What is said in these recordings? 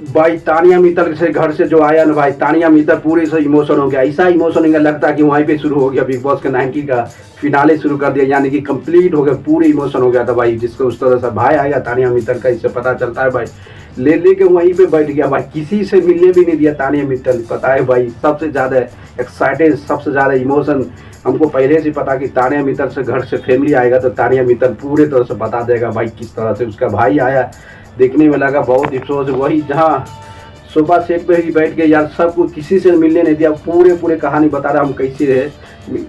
भाई तानिया मित्तल से घर से जो आया ना भाई, तानिया मित्तल पूरे से इमोशन हो गया, ऐसा इमोशन हो गया लगता कि वहीं पे शुरू हो गया बिग बॉस का 90 का फिनाले शुरू कर दिया, यानी कि कंप्लीट हो गया, पूरे इमोशन हो गया था भाई। जिसको उस तरह से भाई आया तानिया मित्तल का, इससे पता चलता है भाई ले लेके वहीं पे बैठ गया भाई, किसी से मिलने भी नहीं दिया तानिया मित्तल। पता है भाई सबसे ज़्यादा एक्साइटेड, सबसे ज़्यादा इमोशन हमको पहले से पता कि तानिया मित्तल से घर से फैमिली आएगा तो तानिया मित्तल पूरे तरह से बता देगा भाई किस तरह से उसका भाई आया। देखने में लगा बहुत अफसोस, वही जहाँ सोफा सेट पे ही बैठ के यार सबको किसी से मिलने नहीं दिया, पूरे पूरे कहानी बता रहा हम कैसे है,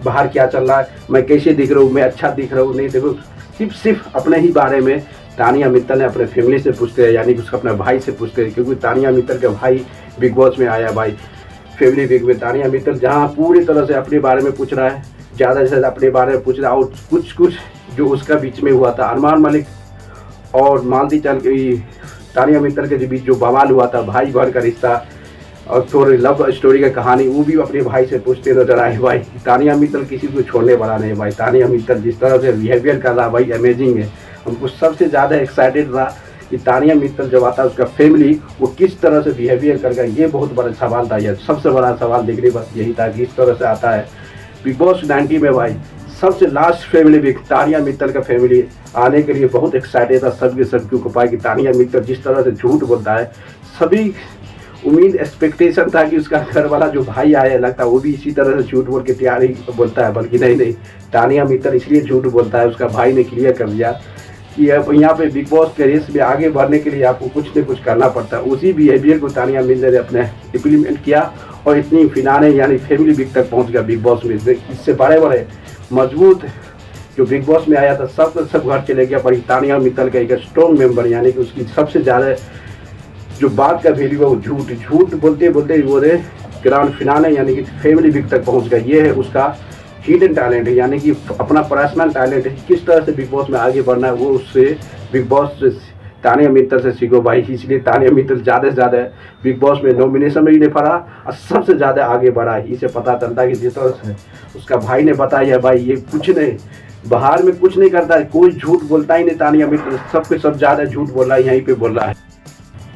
बाहर क्या चल रहा है, मैं कैसे दिख रहा हूँ, मैं अच्छा दिख रहा हूँ नहीं देखो, सिर्फ अपने ही बारे में तानिया मित्तल ने अपने फैमिली से पूछते हैं, यानी कि उसका अपने भाई से पूछते हैं, क्योंकि तानिया मित्तल का भाई बिग बॉस में आया भाई, फैमिली बिग में। तानिया मित्तल जहाँ पूरी तरह से अपने बारे में पूछ रहा है, ज़्यादा से ज़्यादा अपने बारे में पूछ रहा है, और कुछ जो उसका बीच में हुआ था अरमान मलिक और मालती चल की तानिया मित्तल के बीच जो बवाल हुआ था, भाई बहन का रिश्ता और थोड़ी लव स्टोरी का कहानी, वो भी अपने भाई से पूछते नजर आए भाई। तानिया मित्तल किसी को छोड़ने वाला नहीं भाई, तानिया मित्तल जिस तरह से बिहेवियर कर रहा भाई अमेजिंग है। हमको सबसे ज़्यादा एक्साइटेड रहा कि तानिया मित्तल जब आता उसका फैमिली वो किस तरह से बिहेवियर करेगा, ये बहुत बड़ा सवाल था। यह सबसे बड़ा सवाल देखने बस यही था कि इस तरह से आता है बिग बॉस 90 में भाई। सबसे लास्ट फैमिली भी तानिया मित्तल का फैमिली आने के लिए बहुत एक्साइटेड था सबके सब, क्योंकि पाया कि तानिया मित्तल जिस तरह से झूठ बोलता है, सभी उम्मीद एक्सपेक्टेशन था कि उसका घर वाला जो भाई आया लगता है वो भी इसी तरह से झूठ बोल के तैयारी बोलता है, बल्कि नहीं तानिया मित्तल इसलिए झूठ बोलता है, उसका भाई ने क्लियर कर दिया कि अब यहाँ पे बिग बॉस के रेस में आगे बढ़ने के लिए आपको कुछ न कुछ करना पड़ता है। उसी बिहेवियर को तानिया मित्तल ने अपने इम्प्लीमेंट किया और इतनी फिनाले यानी फैमिली बिग तक पहुँच गया बिग बॉस में। इससे बड़े बड़े मजबूत जो बिग बॉस में आया था सब घर चले गया, पर तानिया मित्तल का एक स्ट्रॉन्ग मेंबर, यानी कि उसकी सबसे ज़्यादा जो बात का वैल्यू है वो झूठ बोलते वो ग्रांड फिनाले यानी कि फैमिली बिग तक पहुंच गया। ये है उसका हिडन टैलेंट है, यानी कि अपना पर्सनल टैलेंट है, किस तरह से बिग बॉस में आगे बढ़ना है वो उससे बिग बॉस तानिया मित्तल से सीखो भाई। इसलिए तानिया मित्तल ज़्यादा से ज़्यादा बिग बॉस में नॉमिनेशन में ही नहीं पड़ा और सबसे ज़्यादा आगे बढ़ा है। इसे पता चलता है कि जिस तरह से उसका भाई ने बताया भाई ये कुछ नहीं, बाहर में कुछ नहीं करता है, कोई झूठ बोलता ही नहीं तानिया मित्तल, सबके सब ज़्यादा झूठ बोल रहा है, यहीं पे बोल रहा है।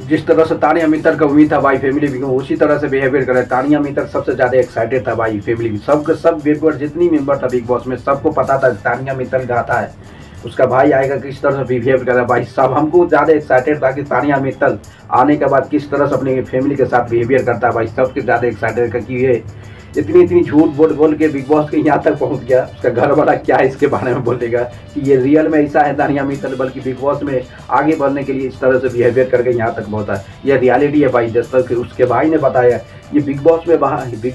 जिस तरह से तानिया मित्तल का उम्मीद था भाई फैमिली भी उसी तरह से बिहेवियर कर रहा है। तानिया मित्तल सबसे ज़्यादा एक्साइटेड था भाई फैमिली भी, सब मेंबर जितनी मेंबर था बिग बॉस में सबको पता था तानिया मित्तल का आता है, उसका भाई आएगा किस तरह से बिहेव कर रहा है भाई। सब हमको ज़्यादा एक्साइटेड था कि तानिया मित्तल आने के बाद किस तरह से अपने फैमिली के साथ बिहेवियर करता है भाई, सबके ज़्यादा एक्साइटेड था कि ये इतनी झूठ बोल के बिग बॉस के यहाँ तक पहुँच गया। उसका घर वाला क्या है इसके बारे में बोलेगा कि ये रियल में ऐसा है तानिया मित्तल, बल्कि बिग बॉस में आगे बढ़ने के लिए इस तरह से बिहेवियर करके यहाँ तक पहुँचा है, यह रियलिटी है भाई। जिस तरह उसके भाई ने बताया ये बिग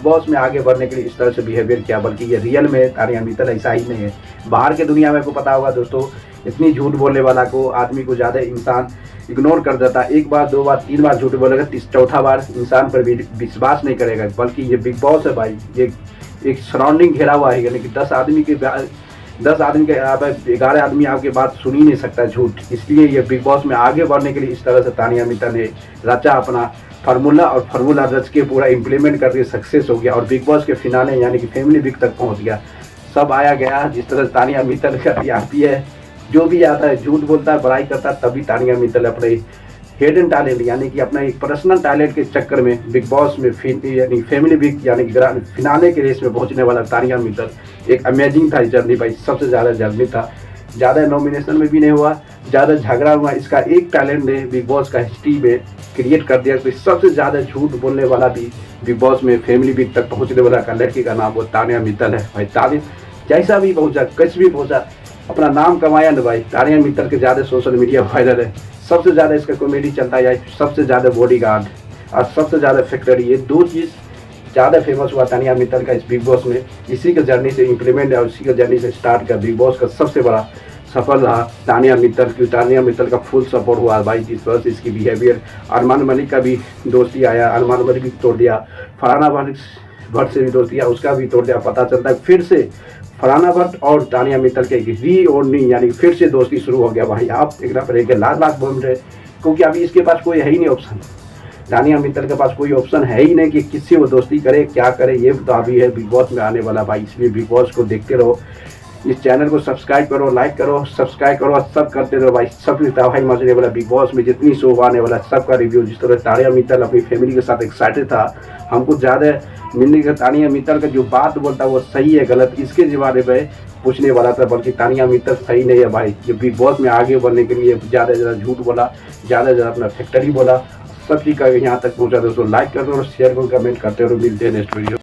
बॉस में आगे बढ़ने के लिए इस तरह से बिहेवियर किया, बल्कि ये रियल में तानिया मित्तल ऐसा ही नहीं है। बाहर के दुनिया में को पता होगा दोस्तों, इतनी झूठ बोलने वाला को आदमी को ज़्यादा इंसान इग्नोर कर देता है, एक बार दो बार तीन बार झूठ बोलेगा, चौथा बार इंसान पर विश्वास नहीं करेगा। बल्कि ये बिग बॉस है भाई, ये एक सराउंडिंग घेरा हुआ है, यानी कि 10 आदमी के 11 आदमी आपके बात सुन ही नहीं सकता झूठ। इसलिए ये बिग बॉस में आगे बढ़ने के लिए इस तरह से तानिया मित्तल ने रचा अपना फार्मूला रच के पूरा इम्प्लीमेंट करके सक्सेस हो गया और बिग बॉस के फिनाले यानी कि फैमिली बिग तक पहुंच गया। सब आया गया, जिस तरह से तानिया मित्तल का टीआरपी है, जो भी आता है झूठ बोलता है, बड़ाई करता है, तभी तानिया मित्तल अपने हिडन टैलेंट यानी कि अपना एक पर्सनल टैलेंट के चक्कर में बिग बॉस में यानी फैमिली बिग यानी कि ग्रांड फिनाले के रेस में पहुंचने वाला तानिया मित्तल एक अमेजिंग था जर्नी भाई, सबसे ज़्यादा जर्नी था। ज़्यादा नॉमिनेशन में भी नहीं हुआ, ज़्यादा झगड़ा हुआ, इसका एक टैलेंट ने बिग बॉस का हिस्ट्री में क्रिएट कर दिया। तो सबसे ज़्यादा झूठ बोलने वाला भी बिग बॉस में फैमिली बिग तक पहुँचने वाला का लड़की का नाम वो तानिया मित्तल है भाई। तानिया जैसा भी पहुँचा, कैसे भी पहुँचा, अपना नाम कमाया ना भाई। तानिया मित्तल के ज़्यादा सोशल मीडिया वायरल है, सबसे ज़्यादा इसका कॉमेडी चलता है, सबसे ज़्यादा बॉडीगार्ड और सबसे ज़्यादा फैक्ट्री, ये दो चीज़ ज़्यादा फेमस हुआ तानिया मित्तल का इस बिग बॉस में। इसी के जर्नी से इम्प्लीमेंट है और इसी के जर्नी से स्टार्ट किया बिग बॉस का सबसे बड़ा सफल रहा तानिया मित्तल की। तानिया मित्तल का फुल सपोर्ट हुआ भाई, जिस तरह से इसकी बिहेवियर। अरमान मलिक का भी दोस्ती आया, अरमान मलिक भी तोड़ दिया, फरहाना भट्ट से भी दोस्ती आया, उसका भी तोड़ दिया। पता चलता है फिर से फरहाना भट्ट और तानिया मित्तल के रीओनिंग यानी फिर से दोस्ती शुरू हो गया भाई। आप देखना पड़ेगा लाख बोल रहे, क्योंकि अभी इसके पास कोई है ही नहीं ऑप्शन। तानिया मित्तल के पास कोई ऑप्शन है ही नहीं कि किससे वो दोस्ती करे, क्या करे। ये तो अभी है बिग बॉस में आने वाला भाई, इसलिए बिग बॉस को देखते रहो। इस चैनल को सब्सक्राइब करो, लाइक करो, सब्सक्राइब करो, सब करते रहो भाई। सब तबाही मचने वाला बिग बॉस में, जितनी शो आने वाला सबका रिव्यू। जिस तरह तानिया मित्तल अपनी फैमिली के साथ एक्साइटेड था, हमको ज़्यादा मिलने का तानिया मित्तल का जो बात बोलता है वो सही है गलत इसके बारे में पूछने वाला था, बल्कि तानिया मित्तल सही नहीं है भाई। जो बिग बॉस में आगे बढ़ने के लिए ज़्यादा से ज़्यादा झूठ बोला, ज़्यादा से ज़्यादा अपना फैक्ट्री बोला, सब चीज़ का यहाँ तक पहुँचा। दोस्तों लाइक कर दो और शेयर करो, कमेंट करते रहो। मिलते हैं नेक्स्ट वीडियो।